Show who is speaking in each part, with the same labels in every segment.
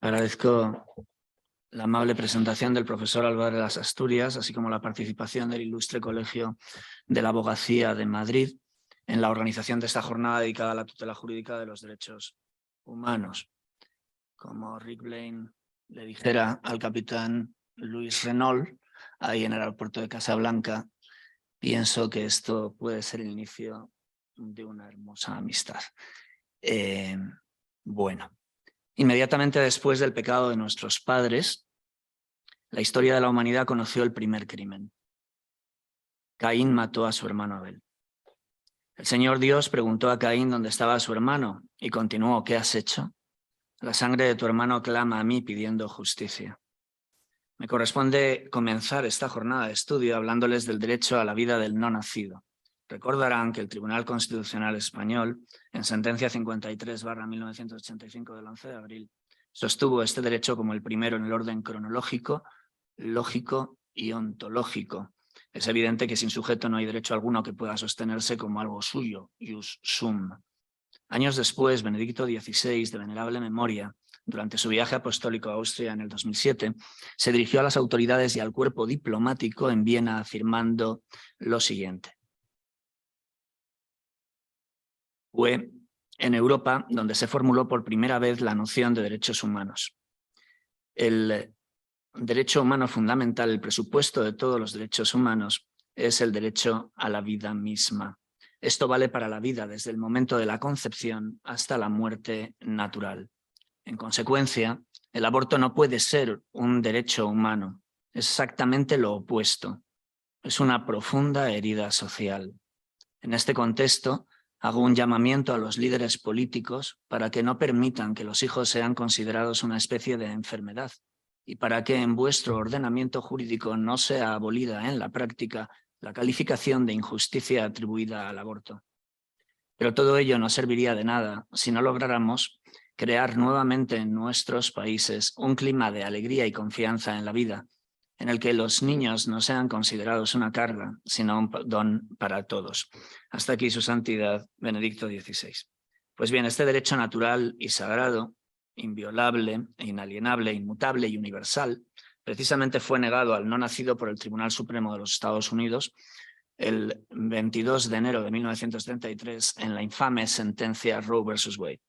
Speaker 1: Agradezco la amable presentación del profesor Álvaro de las Asturias, así como la participación del Ilustre Colegio de la Abogacía de Madrid en la organización de esta jornada dedicada a la tutela jurídica de los derechos humanos. Como Rick Blaine le dijera al capitán Luis Renault, ahí en el aeropuerto de Casablanca, pienso que esto puede ser el inicio de una hermosa amistad. Bueno. Inmediatamente después del pecado de nuestros padres, la historia de la humanidad conoció el primer crimen. Caín mató a su hermano Abel. El Señor Dios preguntó a Caín dónde estaba su hermano y continuó: ¿qué has hecho? La sangre de tu hermano clama a mí pidiendo justicia. Me corresponde comenzar esta jornada de estudio hablándoles del derecho a la vida del no nacido. Recordarán que el Tribunal Constitucional Español, en sentencia 53/1985 del 11 de abril, sostuvo este derecho como el primero en el orden cronológico, lógico y ontológico. Es evidente que sin sujeto no hay derecho alguno que pueda sostenerse como algo suyo, ius sum. Años después, Benedicto XVI, de venerable memoria, durante su viaje apostólico a Austria en el 2007, se dirigió a las autoridades y al cuerpo diplomático en Viena afirmando lo siguiente: fue en Europa donde se formuló por primera vez la noción de derechos humanos. El derecho humano fundamental, el presupuesto de todos los derechos humanos, es el derecho a la vida misma. Esto vale para la vida desde el momento de la concepción hasta la muerte natural. En consecuencia, el aborto no puede ser un derecho humano, es exactamente lo opuesto. Es una profunda herida social. En este contexto, hago un llamamiento a los líderes políticos para que no permitan que los hijos sean considerados una especie de enfermedad y para que en vuestro ordenamiento jurídico no sea abolida en la práctica la calificación de injusticia atribuida al aborto. Pero todo ello no serviría de nada si no lográramos crear nuevamente en nuestros países un clima de alegría y confianza en la vida, en el que los niños no sean considerados una carga, sino un don para todos. Hasta aquí su santidad Benedicto XVI. Pues bien, este derecho natural y sagrado, inviolable, inalienable, inmutable y universal, precisamente fue negado al no nacido por el Tribunal Supremo de los Estados Unidos el 22 de enero de 1933 en la infame sentencia Roe versus Wade.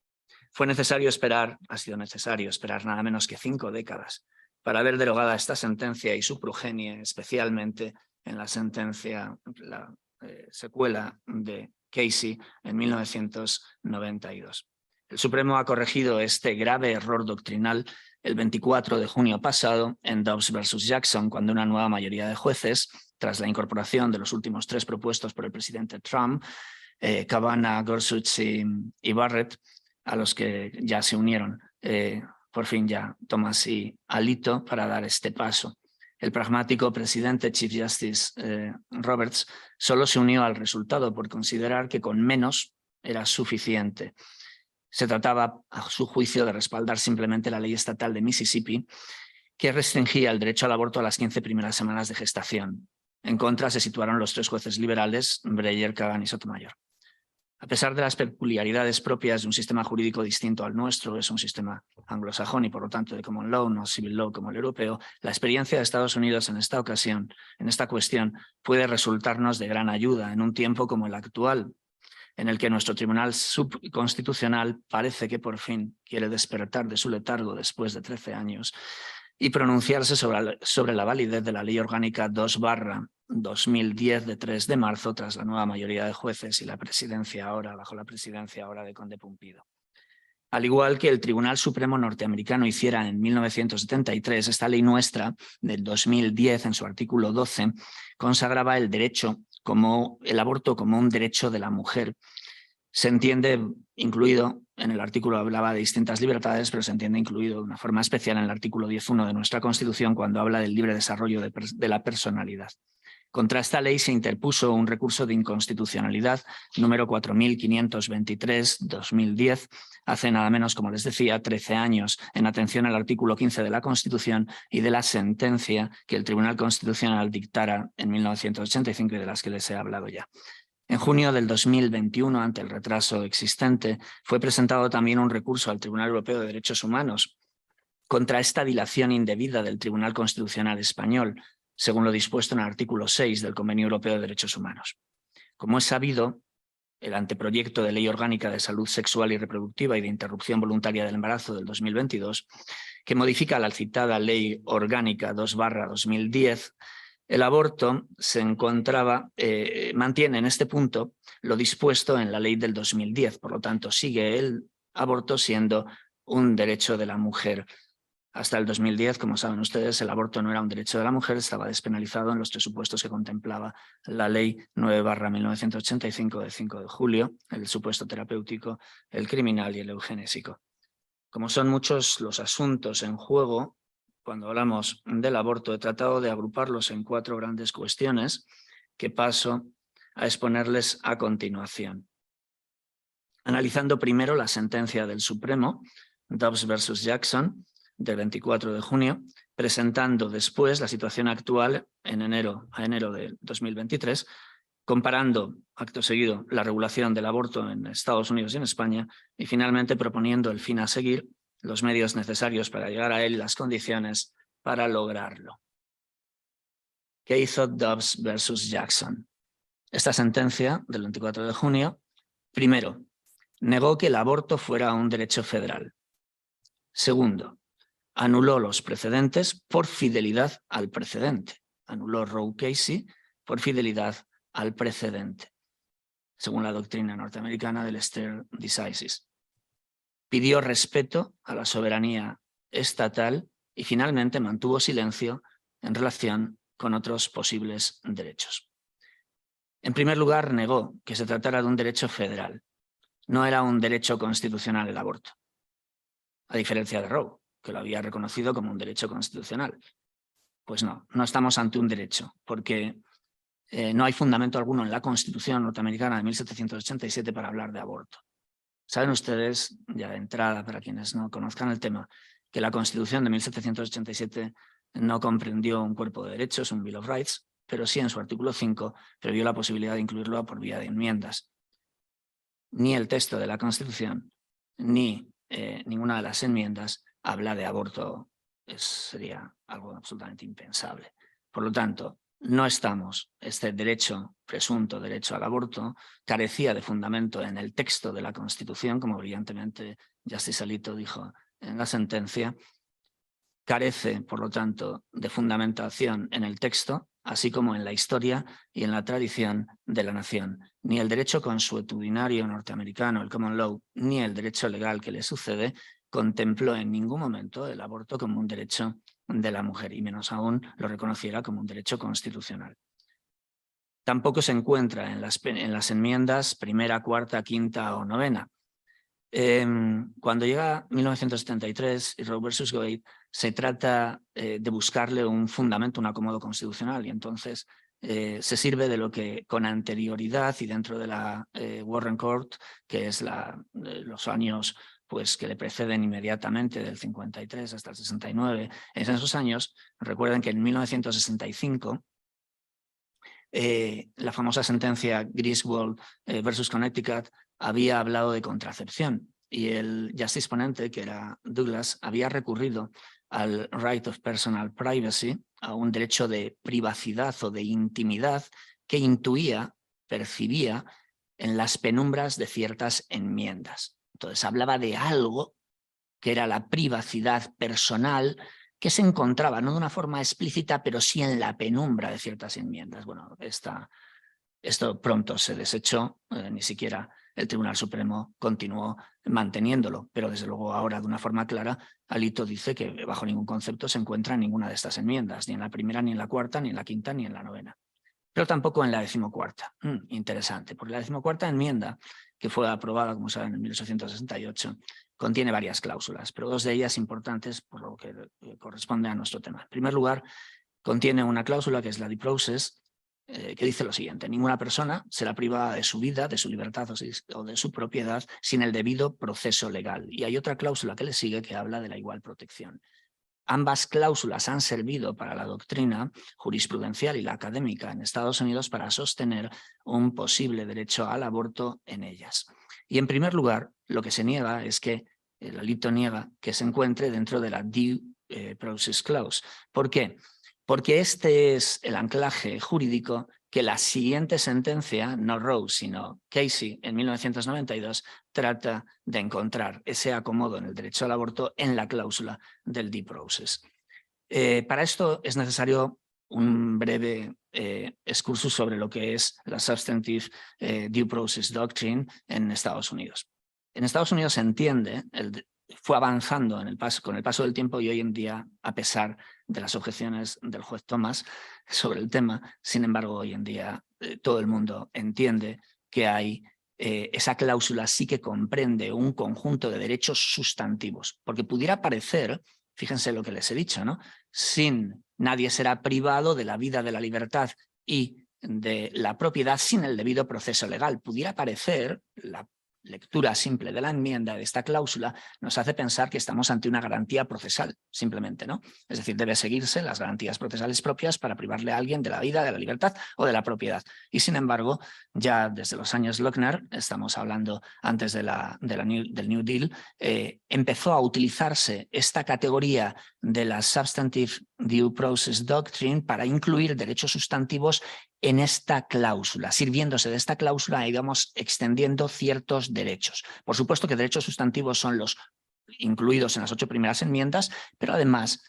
Speaker 1: Ha sido necesario esperar nada menos que 5 décadas para ver derogada esta sentencia y su progenie, especialmente en la sentencia, la secuela de Casey en 1992. El Supremo ha corregido este grave error doctrinal el 24 de junio pasado en Dobbs versus Jackson, cuando una nueva mayoría de jueces, tras la incorporación de los últimos 3 propuestos por el presidente Trump, Kavanaugh, Gorsuch y Barrett, a los que ya se unieron por fin ya Thomas y Alito para dar este paso. El pragmático presidente Chief Justice Roberts solo se unió al resultado por considerar que con menos era suficiente. Se trataba, a su juicio, de respaldar simplemente la ley estatal de Mississippi, que restringía el derecho al aborto a las 15 primeras semanas de gestación. En contra se situaron los 3 jueces liberales, Breyer, Kagan y Sotomayor. A pesar de las peculiaridades propias de un sistema jurídico distinto al nuestro, es un sistema anglosajón y por lo tanto de common law, no civil law como el europeo, la experiencia de Estados Unidos en esta ocasión, en esta cuestión, puede resultarnos de gran ayuda en un tiempo como el actual, en el que nuestro Tribunal Subconstitucional parece que por fin quiere despertar de su letargo después de 13 años y pronunciarse sobre la validez de la Ley Orgánica 2/2010 de 3 de marzo tras la nueva mayoría de jueces y la presidencia ahora, bajo la presidencia ahora de Conde Pumpido. Al igual que el Tribunal Supremo norteamericano hiciera en 1973, esta ley nuestra del 2010, en su artículo 12, consagraba el aborto como un derecho de la mujer. Se entiende incluido, en el artículo hablaba de distintas libertades, pero se entiende incluido de una forma especial en el artículo 10.1 de nuestra Constitución cuando habla del libre desarrollo de la personalidad. Contra esta ley se interpuso un recurso de inconstitucionalidad número 4523/2010, hace nada menos, como les decía, 13 años, en atención al artículo 15 de la Constitución y de la sentencia que el Tribunal Constitucional dictara en 1985 y de las que les he hablado ya. En junio del 2021, ante el retraso existente, fue presentado también un recurso al Tribunal Europeo de Derechos Humanos contra esta dilación indebida del Tribunal Constitucional Español, según lo dispuesto en el artículo 6 del Convenio Europeo de Derechos Humanos. Como es sabido, el anteproyecto de Ley Orgánica de Salud Sexual y Reproductiva y de Interrupción Voluntaria del Embarazo del 2022, que modifica la citada Ley Orgánica 2/2010, el aborto se encontraba, mantiene en este punto lo dispuesto en la ley del 2010, por lo tanto sigue el aborto siendo un derecho de la mujer. Hasta el 2010, como saben ustedes, el aborto no era un derecho de la mujer, estaba despenalizado en los presupuestos que contemplaba la ley 9/1985 de 5 de julio, el supuesto terapéutico, el criminal y el eugenésico. Como son muchos los asuntos en juego, cuando hablamos del aborto, he tratado de agruparlos en 4 grandes cuestiones que paso a exponerles a continuación. Analizando primero la sentencia del Supremo, Dobbs versus Jackson, del 24 de junio, presentando después la situación actual a enero de 2023, comparando, acto seguido, la regulación del aborto en Estados Unidos y en España, y finalmente proponiendo el fin a seguir, los medios necesarios para llegar a él y las condiciones para lograrlo. ¿Qué hizo Dobbs versus Jackson? Esta sentencia del 24 de junio, primero, negó que el aborto fuera un derecho federal. Segundo, anuló los precedentes por fidelidad al precedente. Anuló Roe Casey por fidelidad al precedente, según la doctrina norteamericana del stare decisis. Pidió respeto a la soberanía estatal y finalmente mantuvo silencio en relación con otros posibles derechos. En primer lugar, negó que se tratara de un derecho federal. No era un derecho constitucional el aborto, a diferencia de Roe, que lo había reconocido como un derecho constitucional. Pues no estamos ante un derecho, porque no hay fundamento alguno en la Constitución norteamericana de 1787 para hablar de aborto. Saben ustedes, ya de entrada, para quienes no conozcan el tema, que la Constitución de 1787 no comprendió un cuerpo de derechos, un Bill of Rights, pero sí en su artículo 5 previó la posibilidad de incluirlo por vía de enmiendas. Ni el texto de la Constitución, ni ninguna de las enmiendas habla de aborto. Sería algo absolutamente impensable. Por lo tanto, no estamos, este derecho, presunto derecho al aborto, carecía de fundamento en el texto de la Constitución, como brillantemente Justice Alito dijo en la sentencia, carece, por lo tanto, de fundamentación en el texto, así como en la historia y en la tradición de la nación. Ni el derecho consuetudinario norteamericano, el common law, ni el derecho legal que le sucede, contempló en ningún momento el aborto como un derecho de la mujer, y menos aún lo reconociera como un derecho constitucional. Tampoco se encuentra en las enmiendas primera, cuarta, quinta o novena. Cuando llega 1973 y Roe versus Wade, se trata de buscarle un fundamento, un acomodo constitucional, y entonces se sirve de lo que con anterioridad y dentro de la Warren Court, que es los años pues, que le preceden inmediatamente del 53 hasta el 69, en esos años, recuerden que en 1965 la famosa sentencia Griswold versus Connecticut había hablado de contracepción y el justice ponente, que era Douglas, había recurrido al right of personal privacy, a un derecho de privacidad o de intimidad que intuía, percibía en las penumbras de ciertas enmiendas. Entonces hablaba de algo que era la privacidad personal que se encontraba, no de una forma explícita, pero sí en la penumbra de ciertas enmiendas. Bueno, esto pronto se desechó, ni siquiera el Tribunal Supremo continuó manteniéndolo, pero desde luego ahora de una forma clara Alito dice que bajo ningún concepto se encuentra en ninguna de estas enmiendas, ni en la primera, ni en la cuarta, ni en la quinta, ni en la novena. Pero tampoco en la 14ª. Interesante, porque la 14ª enmienda, que fue aprobada, como saben, en 1868, contiene varias cláusulas, pero 2 de ellas importantes por lo que corresponde a nuestro tema. En primer lugar, contiene una cláusula que es la due process, que dice lo siguiente: ninguna persona será privada de su vida, de su libertad o de su propiedad sin el debido proceso legal. Y hay otra cláusula que le sigue que habla de la igual protección. Ambas cláusulas han servido para la doctrina jurisprudencial y la académica en Estados Unidos para sostener un posible derecho al aborto en ellas. Y en primer lugar, lo que se niega es que el Alito niega que se encuentre dentro de la Due Process Clause. ¿Por qué? Porque este es el anclaje jurídico que la siguiente sentencia, no Roe, sino Casey, en 1992, trata de encontrar ese acomodo en el derecho al aborto en la cláusula del Due Process. Para esto es necesario un breve excursus sobre lo que es la Substantive Due Process Doctrine en Estados Unidos. En Estados Unidos se entiende, fue avanzando con el paso del tiempo y hoy en día, a pesar de las objeciones del juez Thomas sobre el tema, sin embargo, hoy en día todo el mundo entiende que hay esa cláusula sí que comprende un conjunto de derechos sustantivos, porque pudiera parecer, fíjense lo que les he dicho, ¿no? Nadie será privado de la vida, de la libertad y de la propiedad sin el debido proceso legal. Pudiera parecer, la lectura simple de la enmienda de esta cláusula nos hace pensar que estamos ante una garantía procesal, simplemente, ¿no? Es decir, debe seguirse las garantías procesales propias para privarle a alguien de la vida, de la libertad o de la propiedad. Y sin embargo, ya desde los años Lochner, estamos hablando antes de del New Deal, empezó a utilizarse esta categoría de la Substantive Due Process Doctrine para incluir derechos sustantivos en esta cláusula. Sirviéndose de esta cláusula, íbamos extendiendo ciertos derechos. Por supuesto que derechos sustantivos son los incluidos en las 8 primeras enmiendas, pero además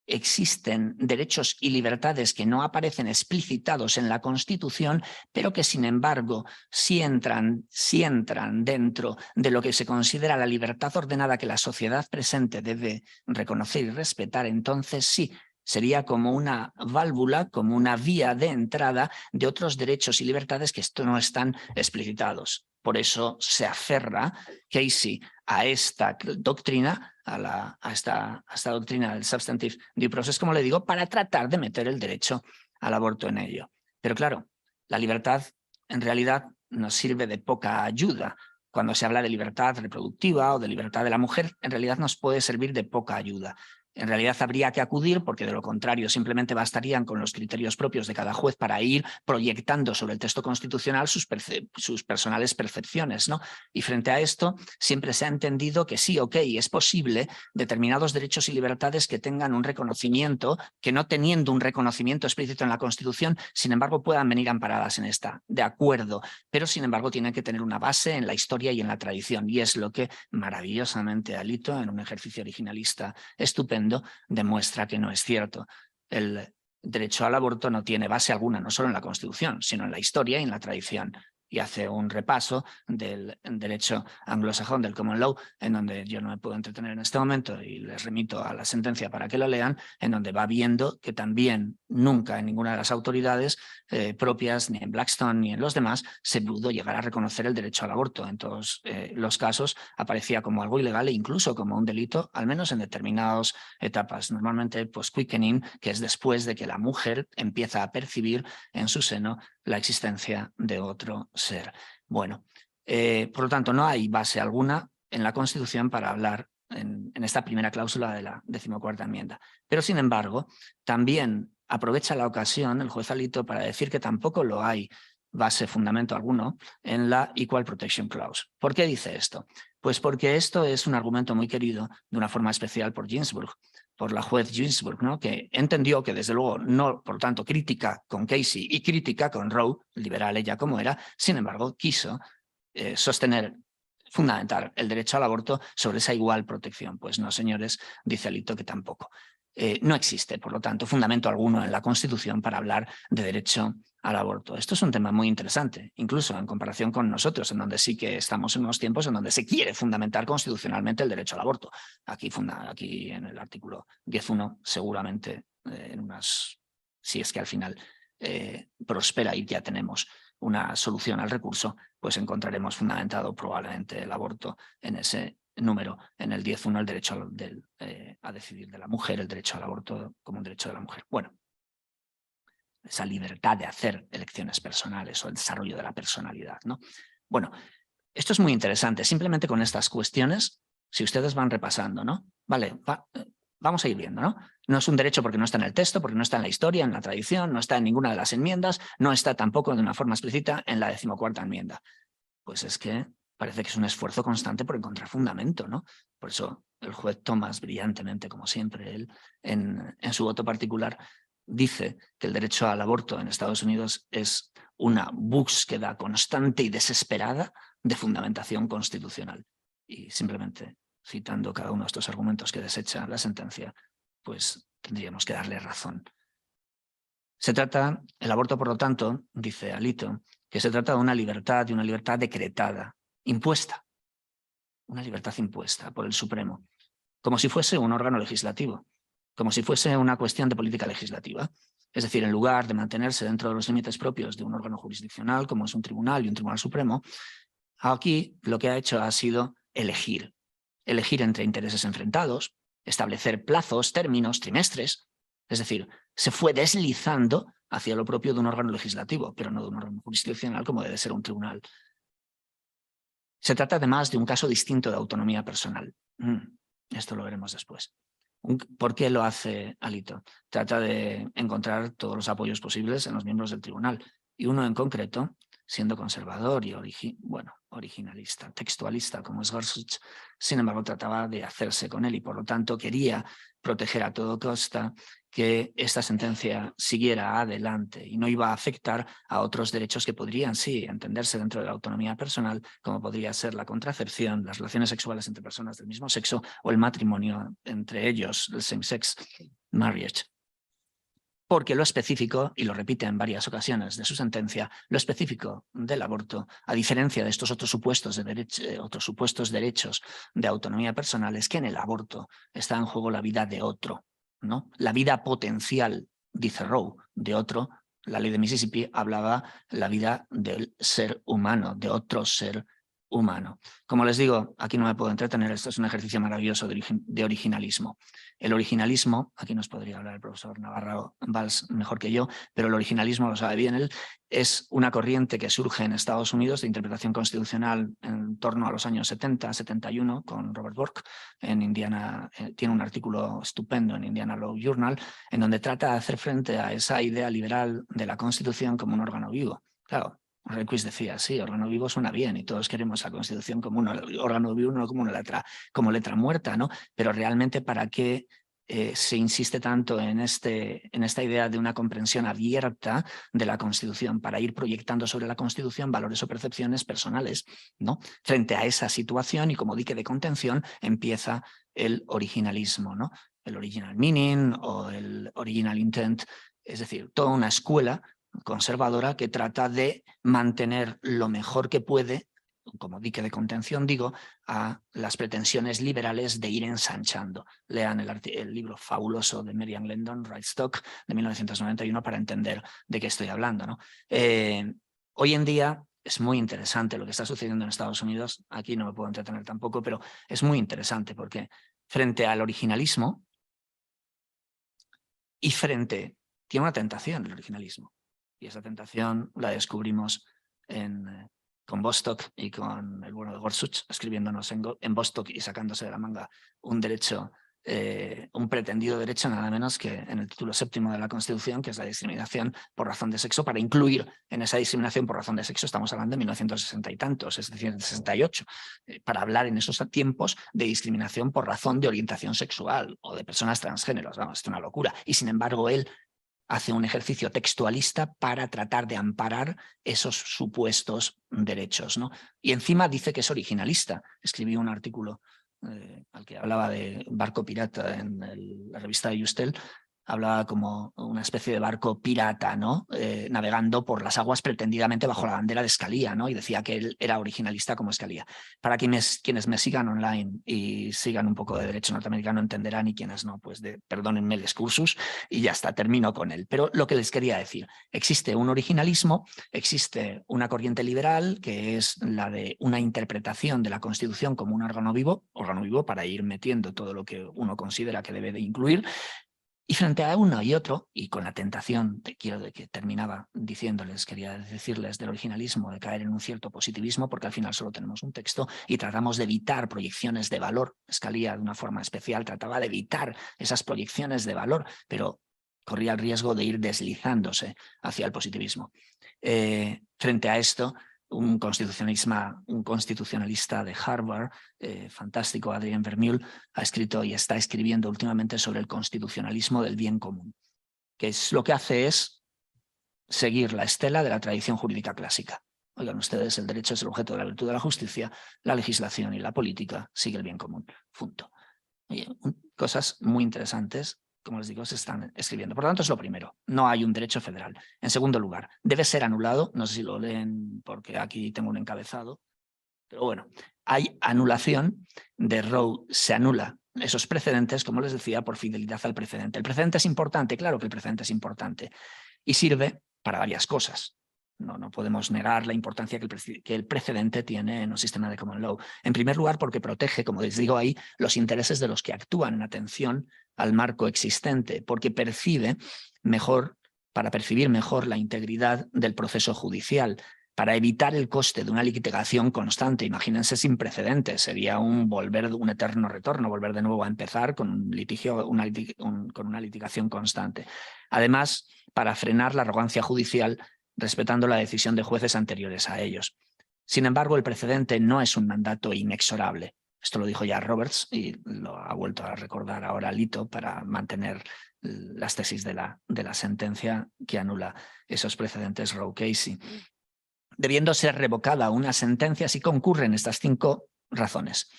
Speaker 1: existen derechos y libertades que no aparecen explicitados en la Constitución, pero que sin embargo sí entran dentro de lo que se considera la libertad ordenada que la sociedad presente debe reconocer y respetar. Entonces sí, sería como una válvula, como una vía de entrada de otros derechos y libertades que no están explicitados. Por eso se aferra Casey a esta doctrina, a esta doctrina del Substantive Due Process, como le digo, para tratar de meter el derecho al aborto en ello. Pero claro, la libertad en realidad nos sirve de poca ayuda. Cuando se habla de libertad reproductiva o de libertad de la mujer, en realidad nos puede servir de poca ayuda. En realidad habría que acudir, porque de lo contrario simplemente bastarían con los criterios propios de cada juez para ir proyectando sobre el texto constitucional sus personales percepciones, ¿no? Y frente a esto siempre se ha entendido que sí, ok, es posible determinados derechos y libertades que tengan un reconocimiento, que no teniendo un reconocimiento explícito en la Constitución, sin embargo puedan venir amparadas en esta, de acuerdo, pero sin embargo tienen que tener una base en la historia y en la tradición, y es lo que maravillosamente Alito, en un ejercicio originalista estupendo, demuestra que no es cierto. El derecho al aborto no tiene base alguna, no solo en la Constitución, sino en la historia y en la tradición. Y hace un repaso del derecho anglosajón, del common law, en donde yo no me puedo entretener en este momento y les remito a la sentencia para que lo lean, en donde va viendo que también nunca en ninguna de las autoridades propias, ni en Blackstone ni en los demás, se pudo llegar a reconocer el derecho al aborto. En todos los casos aparecía como algo ilegal e incluso como un delito, al menos en determinadas etapas. Normalmente post-quickening, que es después de que la mujer empieza a percibir en su seno la existencia de otro ser. Bueno, por lo tanto, no hay base alguna en la Constitución para hablar en esta primera cláusula de la 14ª enmienda. Pero, sin embargo, también aprovecha la ocasión el juez Alito para decir que tampoco lo hay base, fundamento alguno, en la Equal Protection Clause. ¿Por qué dice esto? Pues porque esto es un argumento muy querido de una forma especial por Ginsburg, por la juez Ginsburg, ¿no? Que entendió que desde luego no, por tanto, crítica con Casey y crítica con Roe, liberal ella como era, sin embargo quiso sostener, fundamentar el derecho al aborto sobre esa igual protección. Pues no, señores, dice Alito que tampoco. No existe, por lo tanto, fundamento alguno en la Constitución para hablar de derecho al aborto. Esto es un tema muy interesante, incluso en comparación con nosotros, en donde sí que estamos en unos tiempos en donde se quiere fundamentar constitucionalmente el derecho al aborto. Aquí en el artículo 10.1 seguramente si es que al final prospera y ya tenemos una solución al recurso, pues encontraremos fundamentado probablemente el aborto en ese número, en el 10.1, el derecho a decidir de la mujer, el derecho al aborto como un derecho de la mujer. Bueno, esa libertad de hacer elecciones personales o el desarrollo de la personalidad, ¿no? Bueno, esto es muy interesante. Simplemente con estas cuestiones, si ustedes van repasando, ¿no? Vale, vamos a ir viendo, ¿no? No es un derecho porque no está en el texto, porque no está en la historia, en la tradición, no está en ninguna de las enmiendas, no está tampoco de una forma explícita en la 14ª enmienda. Pues es que parece que es un esfuerzo constante por encontrar fundamento, ¿no? Por eso el juez Thomas, brillantemente, como siempre, él, en su voto particular, dice que el derecho al aborto en Estados Unidos es una búsqueda constante y desesperada de fundamentación constitucional. Y simplemente citando cada uno de estos argumentos que desecha la sentencia, pues tendríamos que darle razón. El aborto, por lo tanto, dice Alito, que se trata de una libertad decretada, impuesta, una libertad impuesta por el Supremo, como si fuese un órgano legislativo, como si fuese una cuestión de política legislativa. Es decir, en lugar de mantenerse dentro de los límites propios de un órgano jurisdiccional, como es un tribunal y un tribunal supremo, aquí lo que ha hecho ha sido elegir entre intereses enfrentados, establecer plazos, términos, trimestres. Es decir, se fue deslizando hacia lo propio de un órgano legislativo, pero no de un órgano jurisdiccional como debe ser un tribunal. Se trata además de un caso distinto de autonomía personal. Esto lo veremos después. ¿Por qué lo hace Alito? Trata de encontrar todos los apoyos posibles en los miembros del tribunal, y uno en concreto, siendo conservador y originalista, textualista, como es Gorsuch, sin embargo trataba de hacerse con él y por lo tanto quería proteger a toda costa que esta sentencia siguiera adelante y no iba a afectar a otros derechos que podrían, sí, entenderse dentro de la autonomía personal, como podría ser la contracepción, las relaciones sexuales entre personas del mismo sexo o el matrimonio entre ellos, el same-sex marriage. Porque lo específico, y lo repite en varias ocasiones de su sentencia, lo específico del aborto, a diferencia de estos otros supuestos derechos de autonomía personal, es que en el aborto está en juego la vida de otro, ¿no? La vida potencial, dice Roe, de otro. La ley de Mississippi hablaba la vida del ser humano, de otro ser humano. Como les digo, aquí no me puedo entretener, esto es un ejercicio maravilloso de originalismo. El originalismo, aquí nos podría hablar el profesor Navarro Valls mejor que yo, pero el originalismo, lo sabe bien él, es una corriente que surge en Estados Unidos de interpretación constitucional en torno a los años 70, 71, con Robert Bork en Indiana. Tiene un artículo estupendo en Indiana Law Journal, en donde trata de hacer frente a esa idea liberal de la Constitución como un órgano vivo. Claro, Rehnquist decía, sí, órgano vivo suena bien y todos queremos la Constitución como un órgano vivo, no como letra muerta, ¿no? Pero realmente, ¿para qué se insiste tanto en esta idea de una comprensión abierta de la Constitución para ir proyectando sobre la Constitución valores o percepciones personales, ¿no? Frente a esa situación y como dique de contención empieza el originalismo, ¿no? El original meaning o el original intent, es decir, toda una escuela conservadora que trata de mantener lo mejor que puede, como dique de contención digo, a las pretensiones liberales de ir ensanchando. Lean el libro fabuloso de Marian Landon, Right Stock, de 1991, para entender de qué estoy hablando, ¿no? Hoy en día es muy interesante lo que está sucediendo en Estados Unidos. Aquí no me puedo entretener tampoco, pero es muy interesante porque frente al originalismo tiene una tentación el originalismo. Y esa tentación la descubrimos con Bostock y con el bueno de Gorsuch, escribiéndonos en Bostock y sacándose de la manga un pretendido derecho nada menos que en el título 7º de la Constitución, que es la discriminación por razón de sexo, para incluir en esa discriminación por razón de sexo, estamos hablando de 1960 y tantos, es decir, de 68, para hablar en esos tiempos de discriminación por razón de orientación sexual o de personas transgéneros. Vamos, es una locura. Y sin embargo, él hace un ejercicio textualista para tratar de amparar esos supuestos derechos, ¿no? Y encima dice que es originalista. Escribí un artículo al que hablaba de barco pirata en la revista de Justel. Hablaba como una especie de barco pirata, ¿no? Navegando por las aguas pretendidamente bajo la bandera de Scalia, ¿no? Y decía que él era originalista como Scalia. Para quienes me sigan online y sigan un poco de derecho norteamericano entenderán, y quienes no, pues perdónenme el excursus y ya está, termino con él. Pero lo que les quería decir, existe un originalismo, existe una corriente liberal que es la de una interpretación de la Constitución como un órgano vivo para ir metiendo todo lo que uno considera que debe de incluir. Y frente a uno y otro, y con la tentación, de que terminaba quería decirles del originalismo, de caer en un cierto positivismo, porque al final solo tenemos un texto y tratamos de evitar proyecciones de valor. Scalia, de una forma especial, trataba de evitar esas proyecciones de valor, pero corría el riesgo de ir deslizándose hacia el positivismo. Frente a esto, un constitucionalista de Harvard, fantástico, Adrian Vermeule, ha escrito y está escribiendo últimamente sobre el constitucionalismo del bien común, que lo que hace es seguir la estela de la tradición jurídica clásica. Oigan ustedes, el derecho es el objeto de la virtud de la justicia, la legislación y la política sigue el bien común. Punto. Oye, cosas muy interesantes, como les digo, se están escribiendo. Por lo tanto, es lo primero, no hay un derecho federal. En segundo lugar, debe ser anulado, no sé si lo leen porque aquí tengo un encabezado, pero bueno, hay anulación de Roe, se anula esos precedentes, como les decía, por fidelidad al precedente. El precedente es importante, claro que el precedente es importante, y sirve para varias cosas. No podemos negar la importancia que el precedente tiene en un sistema de common law. En primer lugar, porque protege, como les digo ahí, los intereses de los que actúan en atención al marco existente, porque para percibir mejor la integridad del proceso judicial, para evitar el coste de una litigación constante. Imagínense sin precedentes, sería un eterno retorno, volver de nuevo a empezar con un litigio, con una litigación constante. Además, para frenar la arrogancia judicial, respetando la decisión de jueces anteriores a ellos. Sin embargo, el precedente no es un mandato inexorable. Esto lo dijo ya Roberts y lo ha vuelto a recordar ahora Alito para mantener las tesis de la sentencia que anula esos precedentes Roe-Casey. Debiendo ser revocada una sentencia si concurren estas 5 razones.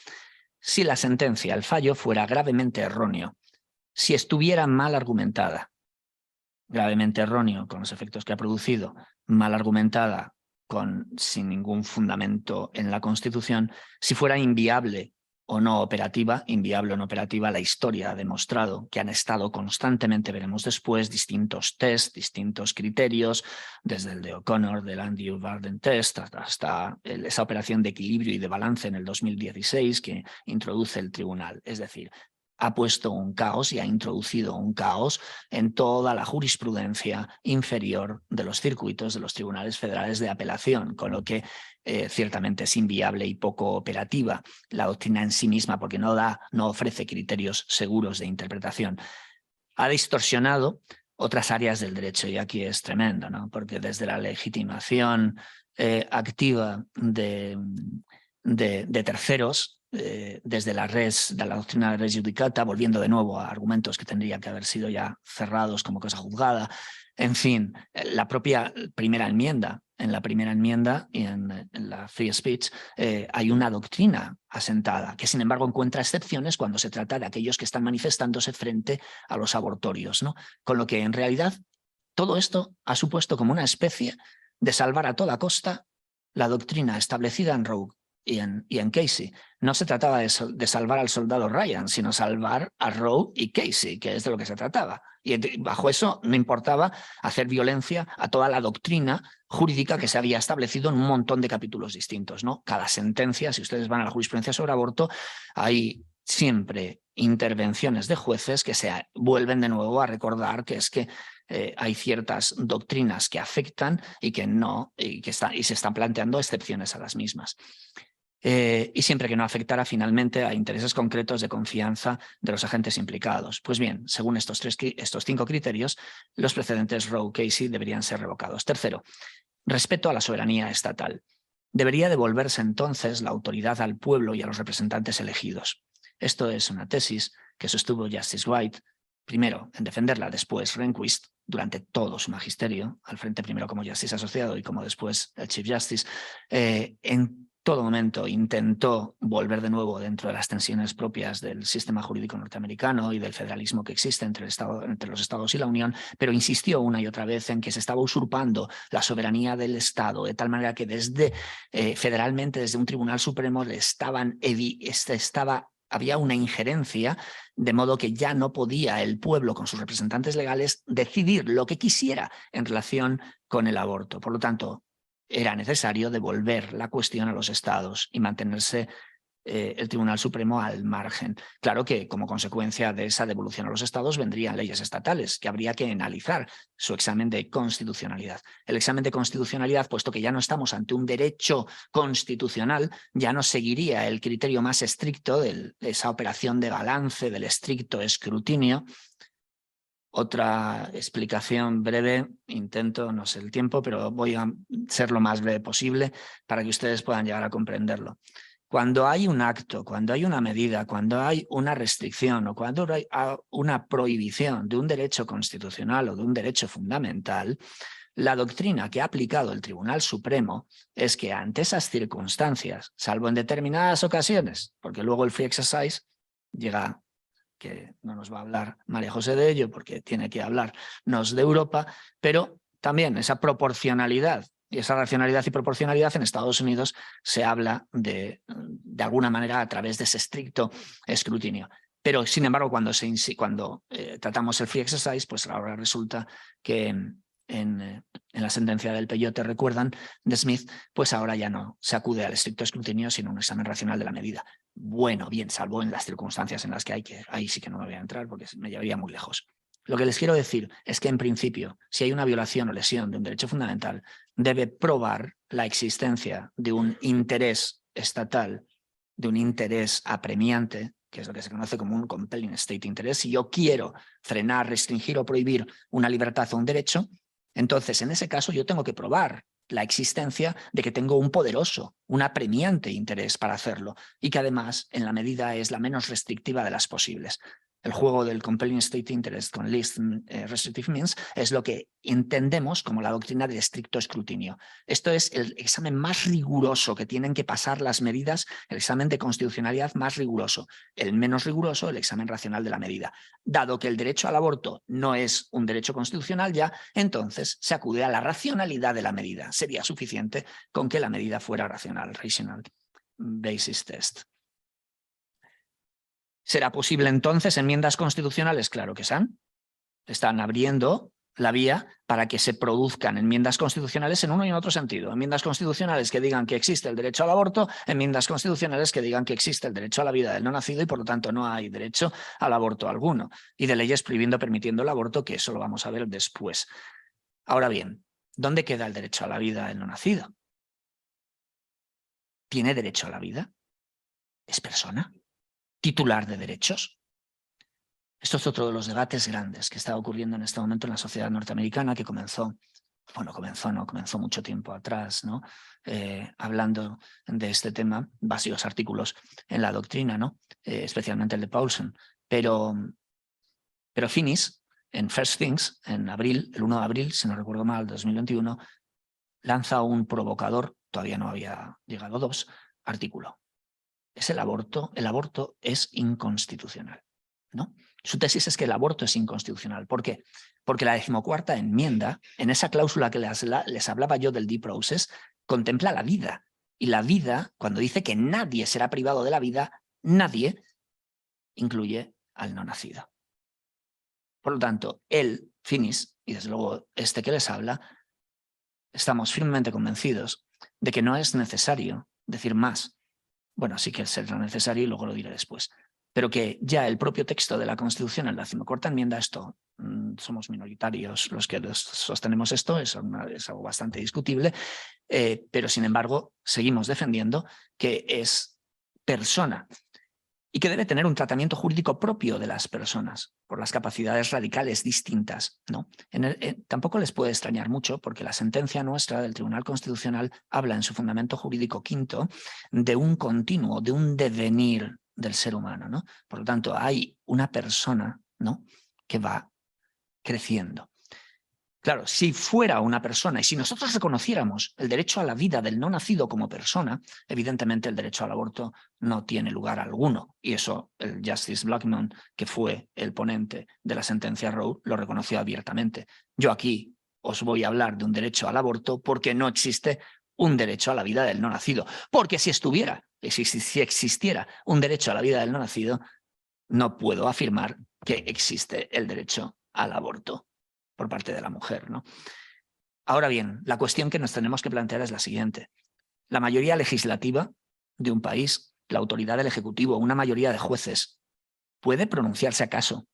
Speaker 1: Si la sentencia, el fallo, fuera gravemente erróneo, si estuviera mal argumentada, gravemente erróneo con los efectos que ha producido, mal argumentada sin ningún fundamento en la Constitución, si fuera inviable o no operativa, la historia ha demostrado que han estado constantemente, veremos después, distintos tests, distintos criterios, desde el de O'Connor, del Undue-Varden Test, hasta esa operación de equilibrio y de balance en el 2016 que introduce el tribunal. Es decir, ha puesto un caos y ha introducido un caos en toda la jurisprudencia inferior de los circuitos de los tribunales federales de apelación, con lo que ciertamente es inviable y poco operativa la doctrina en sí misma, porque no ofrece criterios seguros de interpretación. Ha distorsionado otras áreas del derecho, y aquí es tremendo, ¿no? Porque desde la legitimación activa de terceros, desde de la doctrina de res judicata, volviendo de nuevo a argumentos que tendrían que haber sido ya cerrados como cosa juzgada. En fin, la propia primera enmienda, en la primera enmienda y en la free speech hay una doctrina asentada que sin embargo encuentra excepciones cuando se trata de aquellos que están manifestándose frente a los abortorios, ¿no? Con lo que en realidad todo esto ha supuesto como una especie de salvar a toda costa la doctrina establecida en Roe y en Casey. No se trataba de salvar al soldado Ryan, sino salvar a Roe y Casey, que es de lo que se trataba. Y bajo eso no importaba hacer violencia a toda la doctrina jurídica que se había establecido en un montón de capítulos distintos, ¿no? Cada sentencia, si ustedes van a la jurisprudencia sobre aborto, hay siempre intervenciones de jueces que se vuelven de nuevo a recordar que es que hay ciertas doctrinas que afectan y que no, y se están planteando excepciones a las mismas. Y siempre que no afectara finalmente a intereses concretos de confianza de los agentes implicados. Pues bien, según estos 5 criterios, los precedentes Roe-Casey deberían ser revocados. Tercero, respeto a la soberanía estatal. Debería devolverse entonces la autoridad al pueblo y a los representantes elegidos. Esto es una tesis que sostuvo Justice White, primero en defenderla, después Rehnquist, durante todo su magisterio, al frente primero como Justice asociado y como después el Chief Justice. En todo momento intentó volver de nuevo dentro de las tensiones propias del sistema jurídico norteamericano y del federalismo que existe entre los estados y la Unión, pero insistió una y otra vez en que se estaba usurpando la soberanía del Estado, de tal manera que federalmente desde un tribunal supremo había una injerencia, de modo que ya no podía el pueblo con sus representantes legales decidir lo que quisiera en relación con el aborto. Por lo tanto, era necesario devolver la cuestión a los estados y mantenerse el Tribunal Supremo al margen. Claro que como consecuencia de esa devolución a los estados vendrían leyes estatales que habría que analizar su examen de constitucionalidad. El examen de constitucionalidad, puesto que ya no estamos ante un derecho constitucional, ya no seguiría el criterio más estricto de esa operación de balance, del estricto escrutinio, Otra explicación breve, intento, no sé el tiempo, pero voy a ser lo más breve posible para que ustedes puedan llegar a comprenderlo. Cuando hay un acto, cuando hay una medida, cuando hay una restricción o cuando hay una prohibición de un derecho constitucional o de un derecho fundamental, la doctrina que ha aplicado el Tribunal Supremo es que ante esas circunstancias, salvo en determinadas ocasiones, porque luego el free exercise llega, que no nos va a hablar María José de ello porque tiene que hablarnos de Europa, pero también esa proporcionalidad y esa racionalidad y proporcionalidad en Estados Unidos se habla de alguna manera a través de ese estricto escrutinio. Pero, sin embargo, cuando tratamos el free exercise, pues ahora resulta que en la sentencia del Peyote, recuerdan, de Smith, pues ahora ya no se acude al estricto escrutinio, sino un examen racional de la medida. Bueno, bien, salvo en las circunstancias en las que hay que, ahí sí que no me voy a entrar porque me llevaría muy lejos. Lo que les quiero decir es que, en principio, si hay una violación o lesión de un derecho fundamental, debe probar la existencia de un interés estatal, de un interés apremiante, que es lo que se conoce como un compelling state interest. Si yo quiero frenar, restringir o prohibir una libertad o un derecho, entonces en ese caso yo tengo que probar la existencia de que tengo un poderoso, un apremiante interés para hacerlo y que además en la medida es la menos restrictiva de las posibles. El juego del compelling state interest con least restrictive means es lo que entendemos como la doctrina del estricto escrutinio. Esto es el examen más riguroso que tienen que pasar las medidas, el examen de constitucionalidad más riguroso. El menos riguroso, el examen racional de la medida. Dado que el derecho al aborto no es un derecho constitucional ya, entonces se acude a la racionalidad de la medida. Sería suficiente con que la medida fuera racional, rational basis test. ¿Será posible entonces enmiendas constitucionales? Claro que están abriendo la vía para que se produzcan enmiendas constitucionales en uno y en otro sentido. Enmiendas constitucionales que digan que existe el derecho al aborto, enmiendas constitucionales que digan que existe el derecho a la vida del no nacido y por lo tanto no hay derecho al aborto alguno. Y de leyes prohibiendo, permitiendo el aborto, que eso lo vamos a ver después. Ahora bien, ¿dónde queda el derecho a la vida del no nacido? ¿Tiene derecho a la vida? ¿Es persona? ¿Titular de derechos? Esto es otro de los debates grandes que está ocurriendo en este momento en la sociedad norteamericana, que comenzó mucho tiempo atrás, ¿no? Hablando de este tema, varios artículos en la doctrina, ¿no? Especialmente el de Paulson. Pero Finis, en First Things, en abril, el 1 de abril, si no recuerdo mal, 2021, lanza un provocador, todavía no había llegado 2, artículo. Es el aborto es inconstitucional, ¿no? Su tesis es que el aborto es inconstitucional. ¿Por qué? Porque la 14ª enmienda, en esa cláusula que les hablaba yo del due process, contempla la vida. Y la vida, cuando dice que nadie será privado de la vida, nadie incluye al no nacido. Por lo tanto, él, Finis, y desde luego este que les habla, estamos firmemente convencidos de que no es necesario decir más. Bueno, sí que será necesario y luego lo diré después. Pero que ya el propio texto de la Constitución en la 14ª enmienda, esto somos minoritarios los que sostenemos esto, es algo bastante discutible, pero sin embargo seguimos defendiendo que es persona y que debe tener un tratamiento jurídico propio de las personas por las capacidades radicales distintas, ¿no? Tampoco les puede extrañar mucho porque la sentencia nuestra del Tribunal Constitucional habla en su fundamento jurídico quinto de un continuo, de un devenir del ser humano, ¿no? Por lo tanto, hay una persona, ¿no?, que va creciendo. Claro, si fuera una persona y si nosotros reconociéramos el derecho a la vida del no nacido como persona, evidentemente el derecho al aborto no tiene lugar alguno. Y eso el Justice Blackmun, que fue el ponente de la sentencia Roe, lo reconoció abiertamente. Yo aquí os voy a hablar de un derecho al aborto porque no existe un derecho a la vida del no nacido. Porque si existiera un derecho a la vida del no nacido, no puedo afirmar que existe el derecho al aborto por parte de la mujer, ¿no? Ahora bien, la cuestión que nos tenemos que plantear es la siguiente. La mayoría legislativa de un país, la autoridad del Ejecutivo, una mayoría de jueces, ¿puede pronunciarse acaso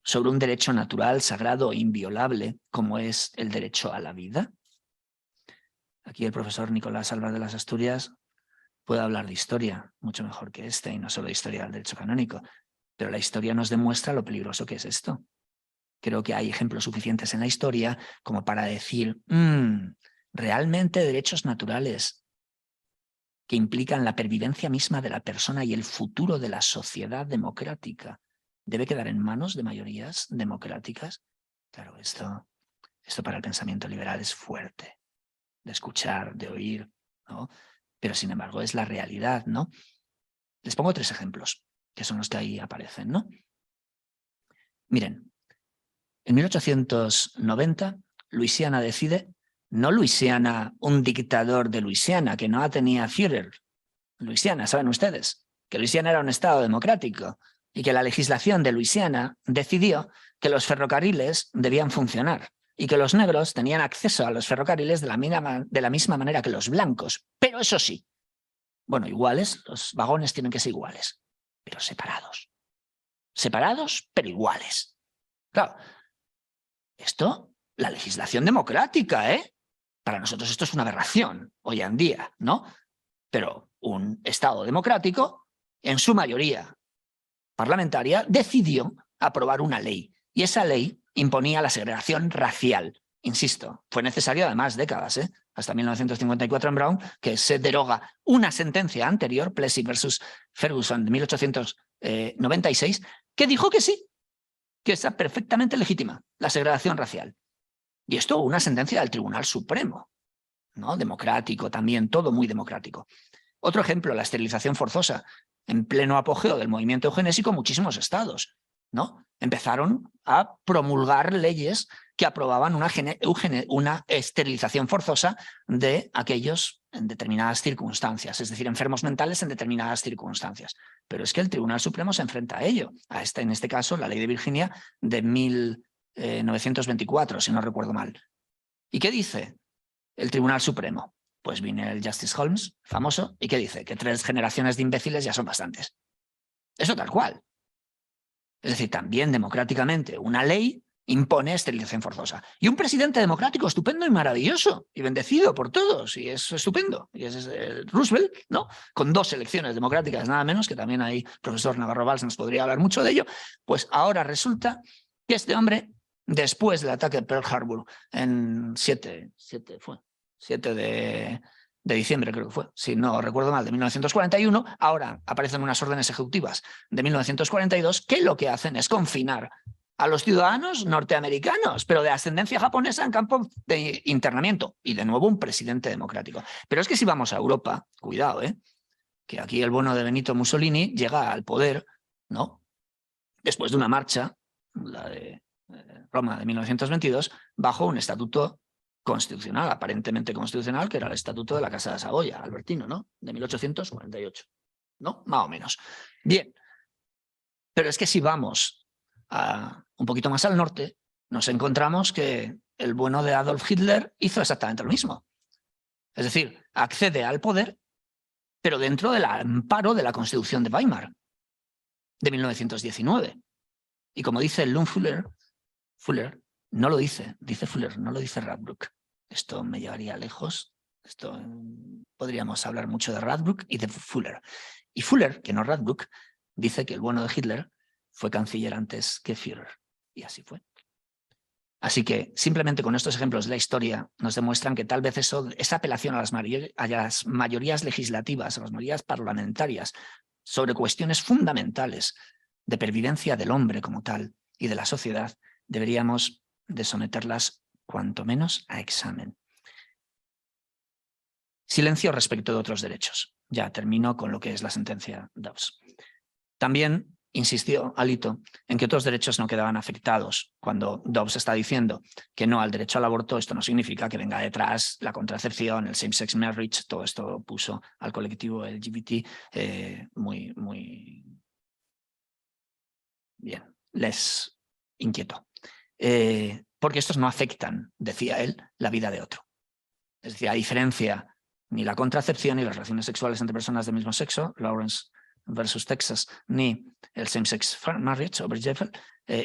Speaker 1: sobre un derecho natural, sagrado e inviolable como es el derecho a la vida? Aquí el profesor Nicolás Álvarez de las Asturias puede hablar de historia mucho mejor que y no solo de historia del derecho canónico, pero la historia nos demuestra lo peligroso que es esto. Creo que hay ejemplos suficientes en la historia como para decir, realmente derechos naturales que implican la pervivencia misma de la persona y el futuro de la sociedad democrática debe quedar en manos de mayorías democráticas. Claro, esto para el pensamiento liberal es fuerte, de escuchar, de oír, ¿no? Pero sin embargo es la realidad, ¿no? Les pongo 3 ejemplos, que son los que ahí aparecen, ¿no? Miren, en 1890, Luisiana decide, no Luisiana, un dictador de Luisiana, que no tenía Führer. Luisiana, ¿saben ustedes? Que Luisiana era un estado democrático y que la legislación de Luisiana decidió que los ferrocarriles debían funcionar y que los negros tenían acceso a los ferrocarriles de la misma manera que los blancos. Pero eso sí, bueno, iguales, los vagones tienen que ser iguales, pero separados. Separados, pero iguales. Claro, esto, la legislación democrática, ¿eh? Para nosotros esto es una aberración hoy en día, ¿no? Pero un Estado democrático, en su mayoría parlamentaria, decidió aprobar una ley. Y esa ley imponía la segregación racial. Insisto, fue necesario además décadas, hasta 1954 en Brown, que se deroga una sentencia anterior, Plessy versus Ferguson de 1896, que dijo que sí, que está perfectamente legítima la segregación racial. Y esto una sentencia del Tribunal Supremo, ¿no? Democrático también, todo muy democrático. Otro ejemplo, la esterilización forzosa. En pleno apogeo del movimiento eugenésico, muchísimos estados, ¿no? Empezaron a promulgar leyes que aprobaban una esterilización forzosa de aquellos en determinadas circunstancias, es decir, enfermos mentales en determinadas circunstancias. Pero es que el Tribunal Supremo se enfrenta a ello. En este caso, la ley de Virginia de 1924, si no recuerdo mal. ¿Y qué dice el Tribunal Supremo? Pues viene el Justice Holmes, famoso, y ¿qué dice? Que 3 generaciones de imbéciles ya son bastantes. Eso tal cual. Es decir, también democráticamente una ley impone esterilización forzosa. Y un presidente democrático estupendo y maravilloso, y bendecido por todos, y es estupendo. Y es Roosevelt, ¿no? Con 2 elecciones democráticas, nada menos, que también ahí profesor Navarro Valls nos podría hablar mucho de ello. Pues ahora resulta que este hombre, después del ataque de Pearl Harbor, en 7 de diciembre, creo que fue, si no recuerdo mal, de 1941, ahora aparecen unas órdenes ejecutivas de 1942 que lo que hacen es confinar a los ciudadanos norteamericanos, pero de ascendencia japonesa en campos de internamiento. Y de nuevo un presidente democrático. Pero es que si vamos a Europa, cuidado, que aquí el bueno de Benito Mussolini llega al poder, ¿no? Después de una marcha, la de Roma de 1922, bajo un estatuto constitucional, aparentemente constitucional, que era el Estatuto de la Casa de Saboya, Albertino, ¿no? De 1848, ¿no? Más o menos. Bien, pero es que si vamos un poquito más al norte, nos encontramos que el bueno de Adolf Hitler hizo exactamente lo mismo. Es decir, accede al poder, pero dentro del amparo de la Constitución de Weimar, de 1919. Y como dice Fuller no lo dice Fuller, no lo dice Radbruch. Esto me llevaría lejos. Podríamos hablar mucho de Radbruch y de Fuller. Y Fuller, que no Radbruch, dice que el bueno de Hitler fue canciller antes que Führer. Y así fue. Así que simplemente con estos ejemplos de la historia nos demuestran que tal vez esa apelación a las mayorías legislativas, a las mayorías parlamentarias, sobre cuestiones fundamentales de pervivencia del hombre como tal y de la sociedad, deberíamos de someterlas cuanto menos a examen. Silencio respecto de otros derechos. Ya termino con lo que es la sentencia Dobbs. También insistió Alito en que otros derechos no quedaban afectados. Cuando Dobbs está diciendo que no al derecho al aborto, esto no significa que venga detrás la contracepción, el same-sex marriage, todo esto puso al colectivo LGBT muy bien, les inquietó. Porque estos no afectan, decía él, la vida de otro. Es decir, a diferencia ni la contracepción ni las relaciones sexuales entre personas del mismo sexo, Lawrence versus Texas, ni el same-sex marriage, Obergefell,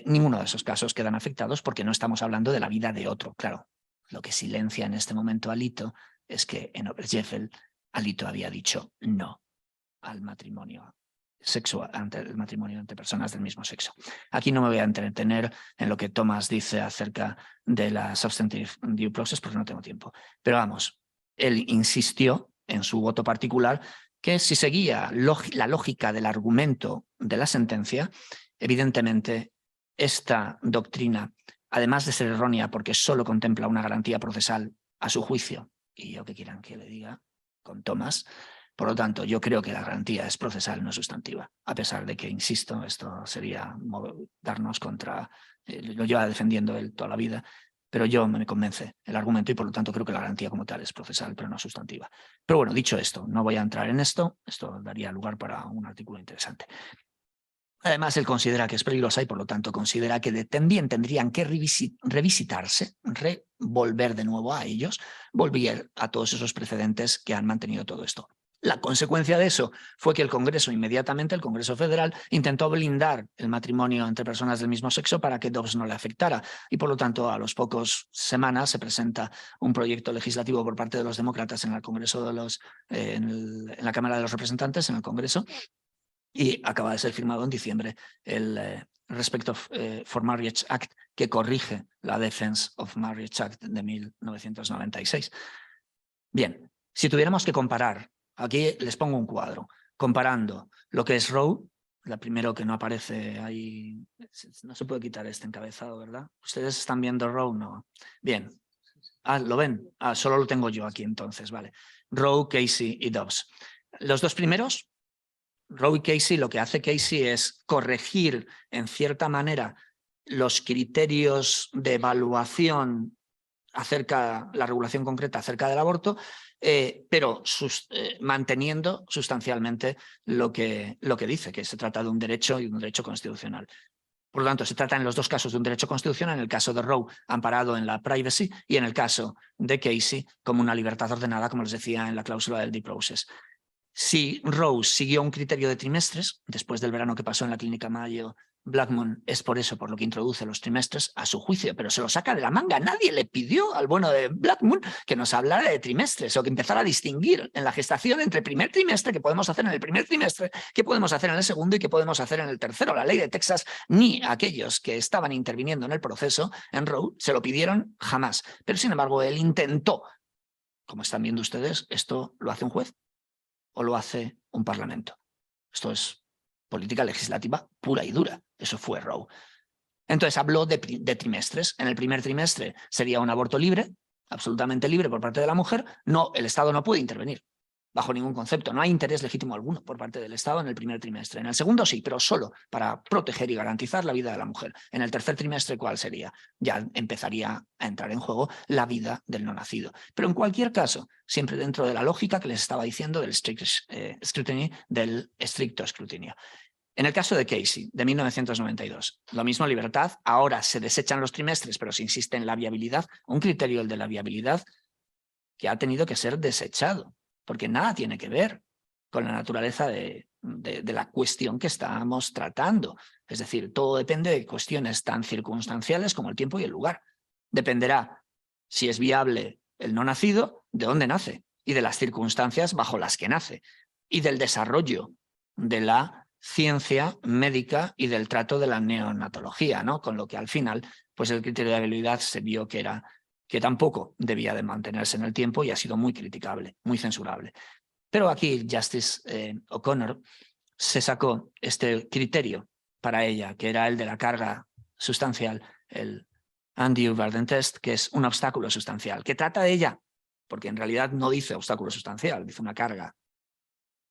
Speaker 1: ninguno de esos casos quedan afectados porque no estamos hablando de la vida de otro. Claro, lo que silencia en este momento Alito es que en Obergefell Alito había dicho no al matrimonio ante el matrimonio entre personas del mismo sexo. Aquí no me voy a entretener en lo que Thomas dice acerca de la substantive due process porque no tengo tiempo. Pero vamos, él insistió en su voto particular que si seguía la lógica del argumento de la sentencia, evidentemente esta doctrina, además de ser errónea porque solo contempla una garantía procesal a su juicio, y yo que quieran que le diga con Thomas, por lo tanto, yo creo que la garantía es procesal, no sustantiva, a pesar de que, insisto, esto sería darnos contra, lo lleva defendiendo él toda la vida, pero yo me convence el argumento y por lo tanto creo que la garantía como tal es procesal, pero no sustantiva. Pero bueno, dicho esto, no voy a entrar en esto daría lugar para un artículo interesante. Además, él considera que es peligrosa y por lo tanto considera que también tendrían que revisitarse, volver de nuevo a ellos, volver a todos esos precedentes que han mantenido todo esto. La consecuencia de eso fue que el Congreso, inmediatamente, el Congreso Federal, intentó blindar el matrimonio entre personas del mismo sexo para que Dobbs no le afectara y por lo tanto a los pocos semanas se presenta un proyecto legislativo por parte de los demócratas en el Congreso en la Cámara de los Representantes, en el Congreso, y acaba de ser firmado en diciembre el Respect for Marriage Act, que corrige la Defense of Marriage Act de 1996. Bien, si tuviéramos que comparar, aquí les pongo un cuadro, comparando lo que es Roe, la primero que no aparece ahí, no se puede quitar este encabezado, ¿verdad? ¿Ustedes están viendo Roe? No. Bien. Ah, ¿lo ven? Ah, solo lo tengo yo aquí entonces, vale. Roe, Casey y Dobbs. Los dos primeros, Roe y Casey, lo que hace Casey es corregir en cierta manera los criterios de evaluación acerca la regulación concreta acerca del aborto, pero manteniendo sustancialmente lo que dice, que se trata de un derecho y un derecho constitucional. Por lo tanto, se trata en los dos casos de un derecho constitucional, en el caso de Roe, amparado en la privacy, y en el caso de Casey, como una libertad ordenada, como les decía en la cláusula del due process. Si Roe siguió un criterio de trimestres, después del verano que pasó en la clínica Mayo Blackmun, es por eso por lo que introduce los trimestres a su juicio, pero se lo saca de la manga. Nadie le pidió al bueno de Blackmun que nos hablara de trimestres o que empezara a distinguir en la gestación entre primer trimestre, que podemos hacer en el primer trimestre, qué podemos hacer en el segundo y qué podemos hacer en el tercero. La ley de Texas, ni aquellos que estaban interviniendo en el proceso en Roe se lo pidieron jamás. Pero sin embargo, él intentó. Como están viendo ustedes, esto lo hace un juez o lo hace un parlamento. Esto es política legislativa pura y dura. Eso fue Roe. Entonces habló de trimestres. En el primer trimestre sería un aborto libre, absolutamente libre por parte de la mujer. No, el Estado no puede intervenir bajo ningún concepto. No hay interés legítimo alguno por parte del Estado en el primer trimestre. En el segundo sí, pero solo para proteger y garantizar la vida de la mujer. En el tercer trimestre, ¿cuál sería? Ya empezaría a entrar en juego la vida del no nacido. Pero en cualquier caso, siempre dentro de la lógica que les estaba diciendo del estricto escrutinio. En el caso de Casey, de 1992, lo mismo libertad, ahora se desechan los trimestres, pero se insiste en la viabilidad, un criterio, el de la viabilidad, que ha tenido que ser desechado, porque nada tiene que ver con la naturaleza de la cuestión que estamos tratando. Es decir, todo depende de cuestiones tan circunstanciales como el tiempo y el lugar. Dependerá si es viable el no nacido, de dónde nace, y de las circunstancias bajo las que nace, y del desarrollo de la ciencia médica y del trato de la neonatología, ¿no? Con lo que al final, pues el criterio de viabilidad se vio que tampoco debía de mantenerse en el tiempo y ha sido muy criticable, muy censurable. Pero aquí Justice O'Connor se sacó este criterio para ella, que era el de la carga sustancial, el undue burden test, que es un obstáculo sustancial, que trata de ella, porque en realidad no dice obstáculo sustancial, dice una carga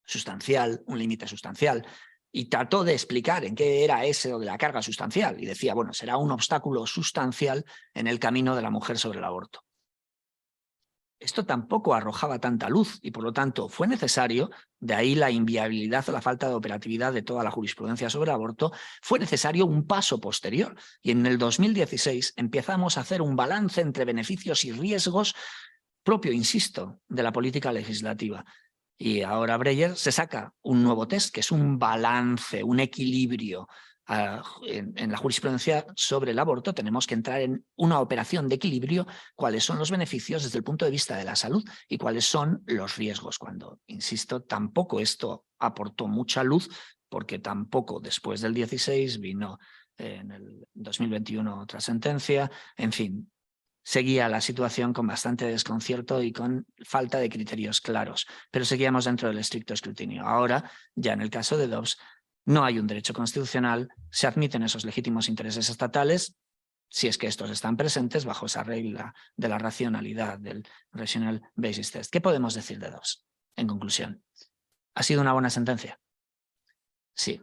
Speaker 1: sustancial, un límite sustancial, y trató de explicar en qué era eso de la carga sustancial, y decía, bueno, será un obstáculo sustancial en el camino de la mujer sobre el aborto. Esto tampoco arrojaba tanta luz y, por lo tanto, fue necesario, de ahí la inviabilidad o la falta de operatividad de toda la jurisprudencia sobre el aborto, fue necesario un paso posterior. Y en el 2016 empezamos a hacer un balance entre beneficios y riesgos propio, insisto, de la política legislativa. Y ahora Breyer se saca un nuevo test, que es un balance, un equilibrio. En la jurisprudencia sobre el aborto tenemos que entrar en una operación de equilibrio, cuáles son los beneficios desde el punto de vista de la salud y cuáles son los riesgos, cuando, insisto, tampoco esto aportó mucha luz porque tampoco después del 16 vino en el 2021 otra sentencia, en fin. Seguía la situación con bastante desconcierto y con falta de criterios claros, pero seguíamos dentro del estricto escrutinio. Ahora, ya en el caso de Dobbs, no hay un derecho constitucional, se admiten esos legítimos intereses estatales, si es que estos están presentes bajo esa regla de la racionalidad, del Rational Basis Test. ¿Qué podemos decir de Dobbs? En conclusión, ¿ha sido una buena sentencia? Sí.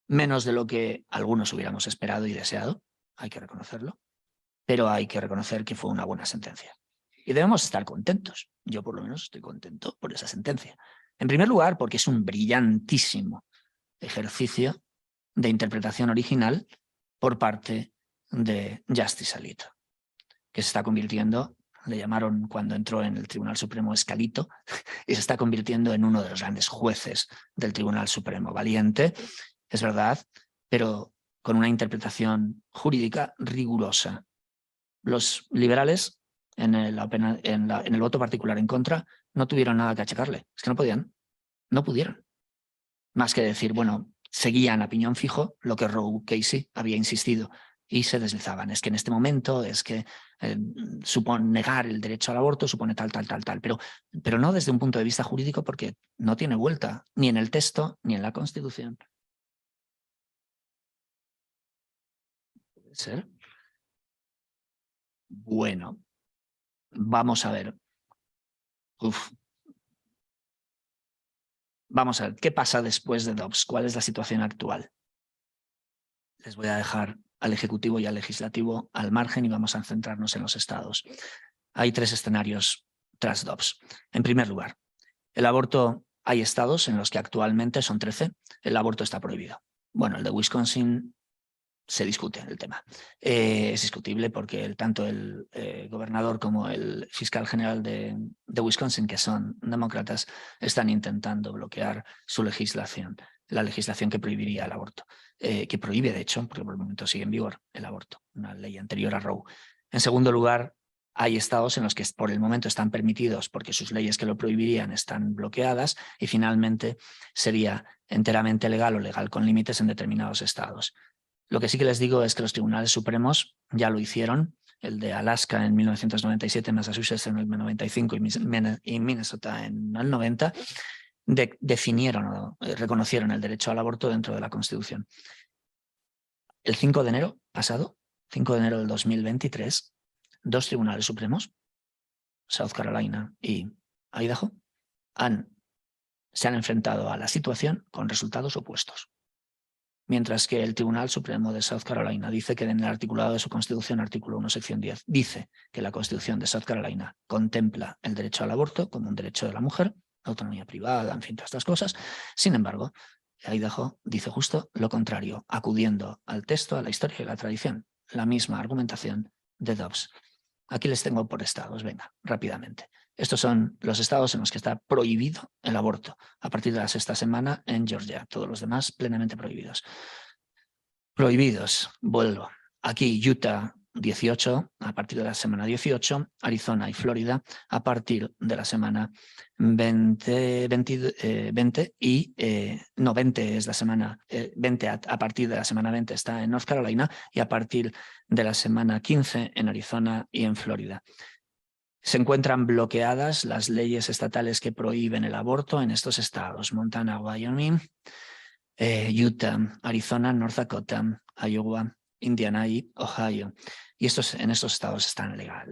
Speaker 1: Menos de lo que algunos hubiéramos esperado y deseado, hay que reconocerlo, pero hay que reconocer que fue una buena sentencia. Y debemos estar contentos. Yo por lo menos estoy contento por esa sentencia. En primer lugar, porque es un brillantísimo ejercicio de interpretación original por parte de Justice Alito, que se está convirtiendo, le llamaron cuando entró en el Tribunal Supremo Escalito, y se está convirtiendo en uno de los grandes jueces del Tribunal Supremo. Valiente, es verdad, pero con una interpretación jurídica rigurosa. Los liberales, en el voto particular en contra, no tuvieron nada que achacarle. Es que no podían, no pudieron. Más que decir, bueno, seguían a piñón fijo lo que Roe Casey había insistido y se deslizaban. Es que en este momento, es que supone negar el derecho al aborto, supone tal, pero no desde un punto de vista jurídico porque no tiene vuelta, ni en el texto, ni en la Constitución. ¿Puede ser? Bueno, vamos a ver. Vamos a ver, ¿qué pasa después de Dobbs? ¿Cuál es la situación actual? Les voy a dejar al Ejecutivo y al Legislativo al margen y vamos a centrarnos en los estados. Hay tres escenarios tras Dobbs. En primer lugar, el aborto, hay estados en los que actualmente son 13, el aborto está prohibido. Bueno, el de Wisconsin se discute el tema. Es discutible porque tanto el gobernador como el fiscal general de Wisconsin, que son demócratas, están intentando bloquear su legislación, la legislación que prohibiría el aborto, que prohíbe, de hecho, porque por el momento sigue en vigor el aborto, una ley anterior a Roe. En segundo lugar, hay estados en los que por el momento están permitidos porque sus leyes que lo prohibirían están bloqueadas y finalmente sería enteramente legal o legal con límites en determinados estados. Lo que sí que les digo es que los tribunales supremos ya lo hicieron, el de Alaska en 1997, Massachusetts en el 95 y Minnesota en el 90, definieron o reconocieron el derecho al aborto dentro de la Constitución. El 5 de enero pasado, 5 de enero del 2023, dos tribunales supremos, South Carolina y Idaho, se han enfrentado a la situación con resultados opuestos. Mientras que el Tribunal Supremo de South Carolina dice que en el articulado de su Constitución, artículo 1, sección 10, dice que la Constitución de South Carolina contempla el derecho al aborto como un derecho de la mujer, autonomía privada, en fin, todas estas cosas. Sin embargo, Idaho dice justo lo contrario, acudiendo al texto, a la historia y a la tradición, la misma argumentación de Dobbs. Aquí les tengo por estados, venga, rápidamente. Estos son los estados en los que está prohibido el aborto a partir de la sexta semana en Georgia. Todos los demás plenamente prohibidos. Prohibidos, vuelvo. Aquí Utah 18 a partir de la semana 18, Arizona y Florida a partir de la semana 20 y 20 es la semana 20 a partir de la semana 20 está en North Carolina y a partir de la semana 15 en Arizona y en Florida. Se encuentran bloqueadas las leyes estatales que prohíben el aborto en estos estados: Montana, Wyoming, Utah, Arizona, North Dakota, Iowa, Indiana y Ohio. Y en estos estados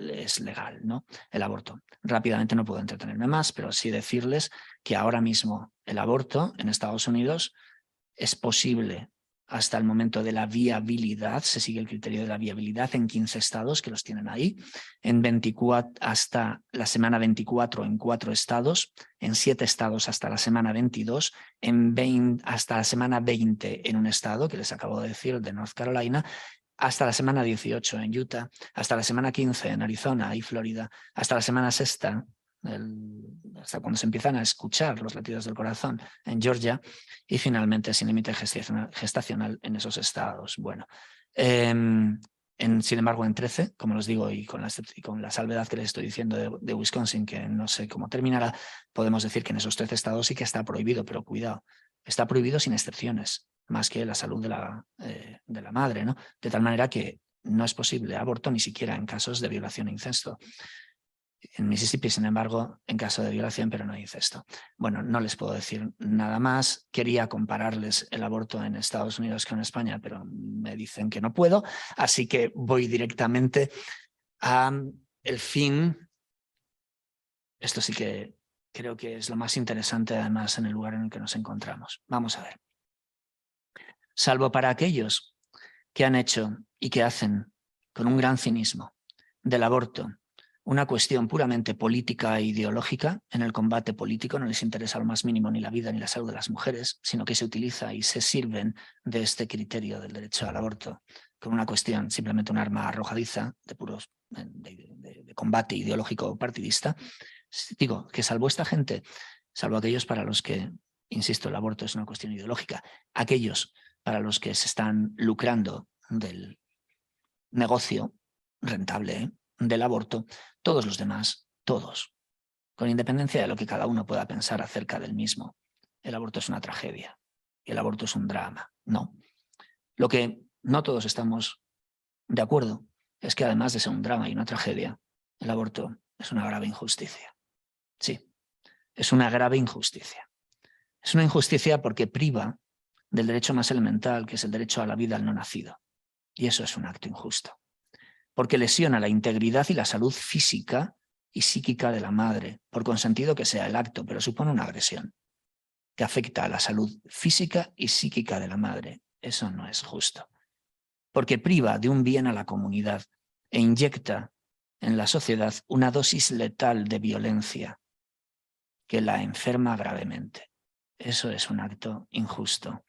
Speaker 1: es legal, ¿no? El aborto. Rápidamente no puedo entretenerme más, pero sí decirles que ahora mismo el aborto en Estados Unidos es posible hasta el momento de la viabilidad, se sigue el criterio de la viabilidad en 15 estados que los tienen ahí, en 24 hasta la semana 24 en 4 estados, en 7 estados hasta la semana 22, hasta la semana 20 en un estado, que les acabo de decir, de North Carolina, hasta la semana 18 en Utah, hasta la semana 15 en Arizona y Florida, hasta la semana 6, hasta cuando se empiezan a escuchar los latidos del corazón en Georgia, y finalmente sin límite gestacional en esos estados. Bueno, sin embargo en 13, como les digo, y con la salvedad que les estoy diciendo de Wisconsin, que no sé cómo terminará, podemos decir que en esos 13 estados sí que está prohibido, pero cuidado, Está prohibido sin excepciones, más que la salud de la madre, ¿no? De tal manera que no es posible aborto ni siquiera en casos de violación e incesto. En Mississippi, sin embargo, en caso de violación, pero no hay incesto. Bueno, no les puedo decir nada más. Quería compararles el aborto en Estados Unidos con España, pero me dicen que no puedo, así que voy directamente al fin. Esto sí que creo que es lo más interesante, además, en el lugar en el que nos encontramos. Vamos a ver. Salvo para aquellos que han hecho y que hacen con un gran cinismo del aborto una cuestión puramente política e ideológica, en el combate político no les interesa lo más mínimo ni la vida ni la salud de las mujeres, sino que se utiliza y se sirven de este criterio del derecho al aborto con una cuestión, simplemente un arma arrojadiza de combate ideológico partidista. Digo que salvo esta gente, salvo aquellos para los que, insisto, el aborto es una cuestión ideológica, aquellos para los que se están lucrando del negocio rentable del aborto, todos los demás, todos, con independencia de lo que cada uno pueda pensar acerca del mismo. El aborto es una tragedia, el aborto es un drama, no. Lo que no todos estamos de acuerdo es que además de ser un drama y una tragedia, el aborto es una grave injusticia. Sí, es una grave injusticia. Es una injusticia porque priva del derecho más elemental, que es el derecho a la vida al no nacido. Y eso es un acto injusto. Porque lesiona la integridad y la salud física y psíquica de la madre, por consentido que sea el acto, pero supone una agresión que afecta a la salud física y psíquica de la madre. Eso no es justo. Porque priva de un bien a la comunidad e inyecta en la sociedad una dosis letal de violencia que la enferma gravemente. Eso es un acto injusto,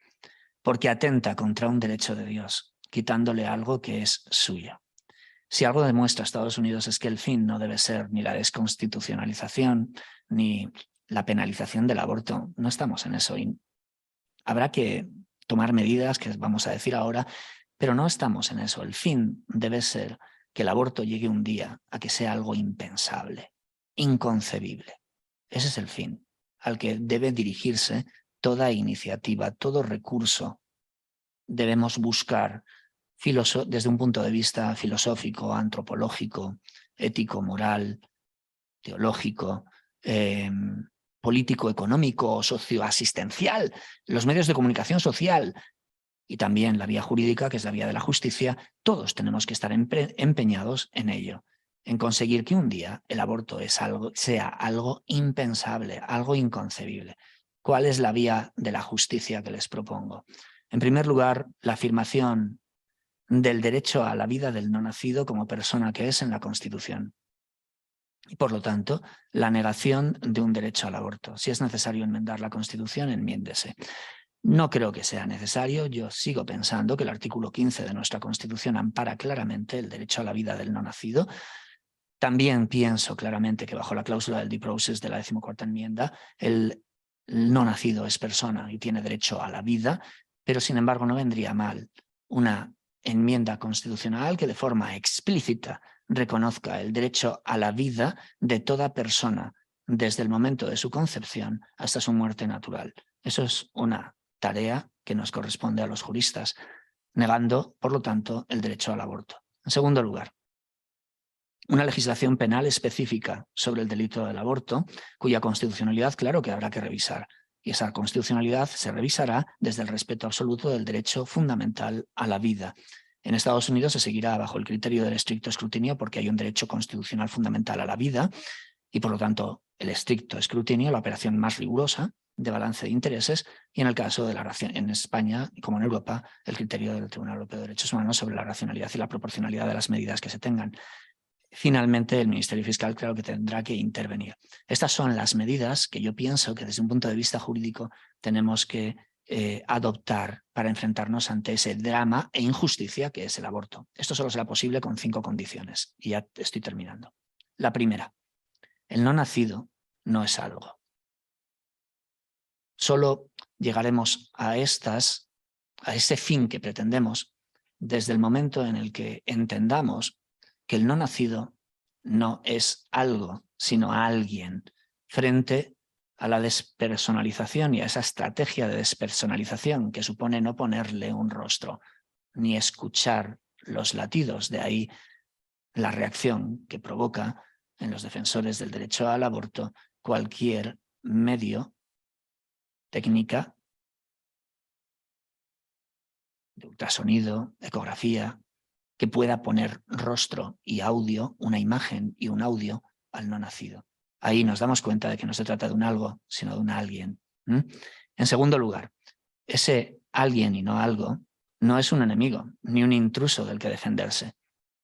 Speaker 1: porque atenta contra un derecho de Dios, quitándole algo que es suyo. Si algo demuestra Estados Unidos es que el fin no debe ser ni la desconstitucionalización ni la penalización del aborto, no estamos en eso. Y habrá que tomar medidas que vamos a decir ahora, pero no estamos en eso. El fin debe ser que el aborto llegue un día a que sea algo impensable, inconcebible. Ese es el fin al que debe dirigirse toda iniciativa, todo recurso. Debemos buscar desde un punto de vista filosófico, antropológico, ético, moral, teológico, político, económico, socioasistencial, los medios de comunicación social y también la vía jurídica, que es la vía de la justicia, todos tenemos que estar empeñados en ello, en conseguir que un día el aborto sea algo impensable, algo inconcebible. ¿Cuál es la vía de la justicia que les propongo? En primer lugar, la afirmación del derecho a la vida del no nacido como persona que es en la Constitución. Y por lo tanto, la negación de un derecho al aborto. Si es necesario enmendar la Constitución, enmiéndese. No creo que sea necesario. Yo sigo pensando que el artículo 15 de nuestra Constitución ampara claramente el derecho a la vida del no nacido. También pienso claramente que bajo la cláusula del due process de la 14ª enmienda, el no nacido es persona y tiene derecho a la vida, pero sin embargo no vendría mal una enmienda constitucional que de forma explícita reconozca el derecho a la vida de toda persona desde el momento de su concepción hasta su muerte natural. Eso es una tarea que nos corresponde a los juristas, negando, por lo tanto, el derecho al aborto. En segundo lugar, una legislación penal específica sobre el delito del aborto, cuya constitucionalidad, claro que habrá que revisar. Y esa constitucionalidad se revisará desde el respeto absoluto del derecho fundamental a la vida. En Estados Unidos se seguirá bajo el criterio del estricto escrutinio porque hay un derecho constitucional fundamental a la vida y, por lo tanto, el estricto escrutinio, la operación más rigurosa de balance de intereses, y en el caso de en España, como en Europa, el criterio del Tribunal Europeo de Derechos Humanos sobre la racionalidad y la proporcionalidad de las medidas que se tengan. Finalmente, el Ministerio Fiscal claro que tendrá que intervenir. Estas son las medidas que yo pienso que desde un punto de vista jurídico tenemos que adoptar para enfrentarnos ante ese drama e injusticia que es el aborto. Esto solo será posible con 5 condiciones y ya estoy terminando. La primera, el no nacido no es algo. Solo llegaremos a ese fin que pretendemos desde el momento en el que entendamos que el no nacido no es algo, sino alguien, frente a la despersonalización y a esa estrategia de despersonalización que supone no ponerle un rostro ni escuchar los latidos. De ahí la reacción que provoca en los defensores del derecho al aborto cualquier medio, técnica, de ultrasonido, ecografía, que pueda poner rostro y audio, una imagen y un audio al no nacido. Ahí nos damos cuenta de que no se trata de un algo, sino de un alguien. En segundo lugar, ese alguien y no algo no es un enemigo, ni un intruso del que defenderse.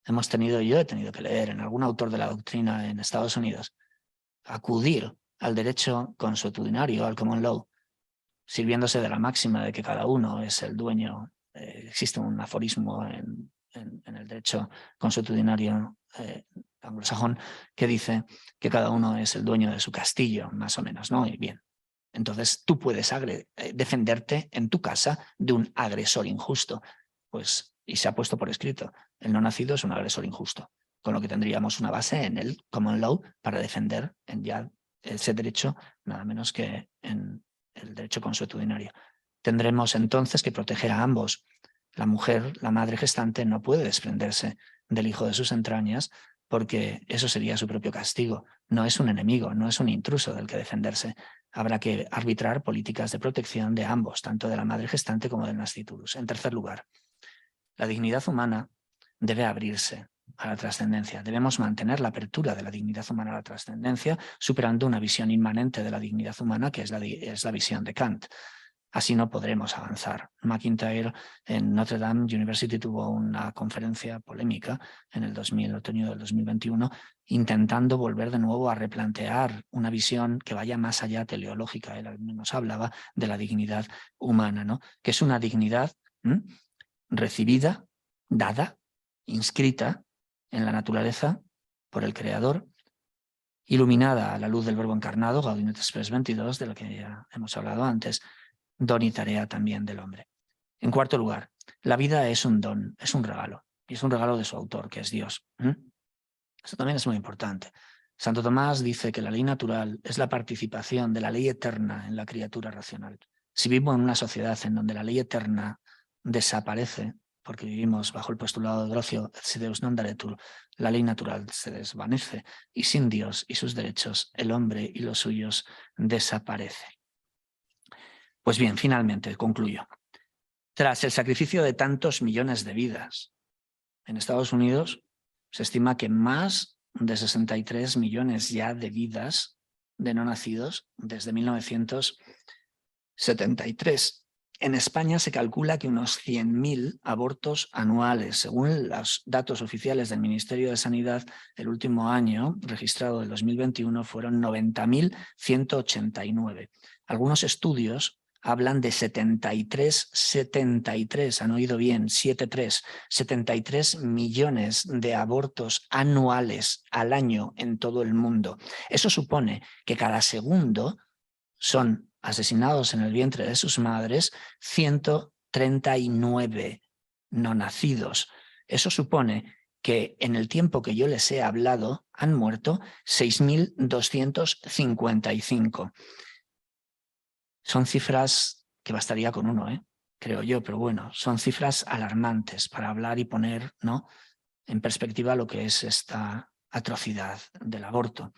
Speaker 1: Yo he tenido que leer en algún autor de la doctrina en Estados Unidos, acudir al derecho consuetudinario, al common law, sirviéndose de la máxima de que cada uno es el dueño. Existe un aforismo en el derecho consuetudinario anglosajón que dice que cada uno es el dueño de su castillo, más o menos, ¿no? Y bien, entonces tú puedes defenderte en tu casa de un agresor injusto. Pues, y se ha puesto por escrito, el no nacido es un agresor injusto, con lo que tendríamos una base en el common law para defender ya ese derecho, nada menos que en el derecho consuetudinario. Tendremos entonces que proteger a ambos. La mujer, la madre gestante, no puede desprenderse del hijo de sus entrañas porque eso sería su propio castigo. No es un enemigo, no es un intruso del que defenderse. Habrá que arbitrar políticas de protección de ambos, tanto de la madre gestante como del nasciturus. En tercer lugar, la dignidad humana debe abrirse a la trascendencia. Debemos mantener la apertura de la dignidad humana a la trascendencia, superando una visión inmanente de la dignidad humana, que es la visión de Kant. Así no podremos avanzar. McIntyre en Notre Dame University tuvo una conferencia polémica en el otoño del 2021, intentando volver de nuevo a replantear una visión que vaya más allá teleológica. Él nos hablaba de la dignidad humana, ¿no? Que es una dignidad recibida, dada, inscrita en la naturaleza por el Creador, iluminada a la luz del Verbo encarnado, Gaudium et Spes 22, de lo que ya hemos hablado antes, don y tarea también del hombre. En cuarto lugar, la vida es un don, es un regalo, y es un regalo de su autor, que es Dios. Eso también es muy importante. Santo Tomás dice que la ley natural es la participación de la ley eterna en la criatura racional. Si vivimos en una sociedad en donde la ley eterna desaparece, porque vivimos bajo el postulado de Grocio, et si Deus non daretur, la ley natural se desvanece, y sin Dios y sus derechos, el hombre y los suyos desaparecen. Pues bien, finalmente, concluyo. Tras el sacrificio de tantos millones de vidas, en Estados Unidos se estima que más de 63 millones ya de vidas de no nacidos desde 1973. En España se calcula que unos 100.000 abortos anuales. Según los datos oficiales del Ministerio de Sanidad, el último año registrado del 2021 fueron 90.189. Algunos estudios hablan de 73, han oído bien, 73 millones de abortos anuales al año en todo el mundo. Eso supone que cada segundo son asesinados en el vientre de sus madres 139 no nacidos. Eso supone que en el tiempo que yo les he hablado han muerto 6.255. Son cifras que bastaría con uno, creo yo, pero bueno, son cifras alarmantes para hablar y poner, ¿no?, en perspectiva lo que es esta atrocidad del aborto.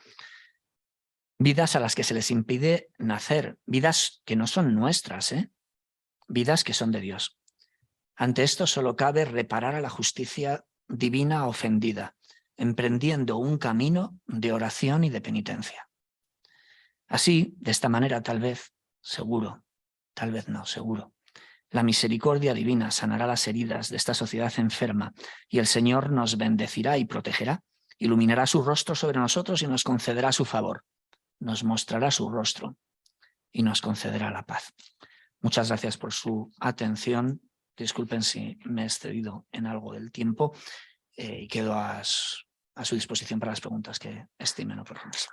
Speaker 1: Vidas a las que se les impide nacer, vidas que no son nuestras, vidas que son de Dios. Ante esto solo cabe reparar a la justicia divina ofendida, emprendiendo un camino de oración y de penitencia. Así, de esta manera, tal vez, seguro, tal vez no, seguro, la misericordia divina sanará las heridas de esta sociedad enferma y el Señor nos bendecirá y protegerá, iluminará su rostro sobre nosotros y nos concederá su favor. Nos mostrará su rostro y nos concederá la paz. Muchas gracias por su atención. Disculpen si me he excedido en algo del tiempo y quedo a su disposición para las preguntas que estimen oportunas.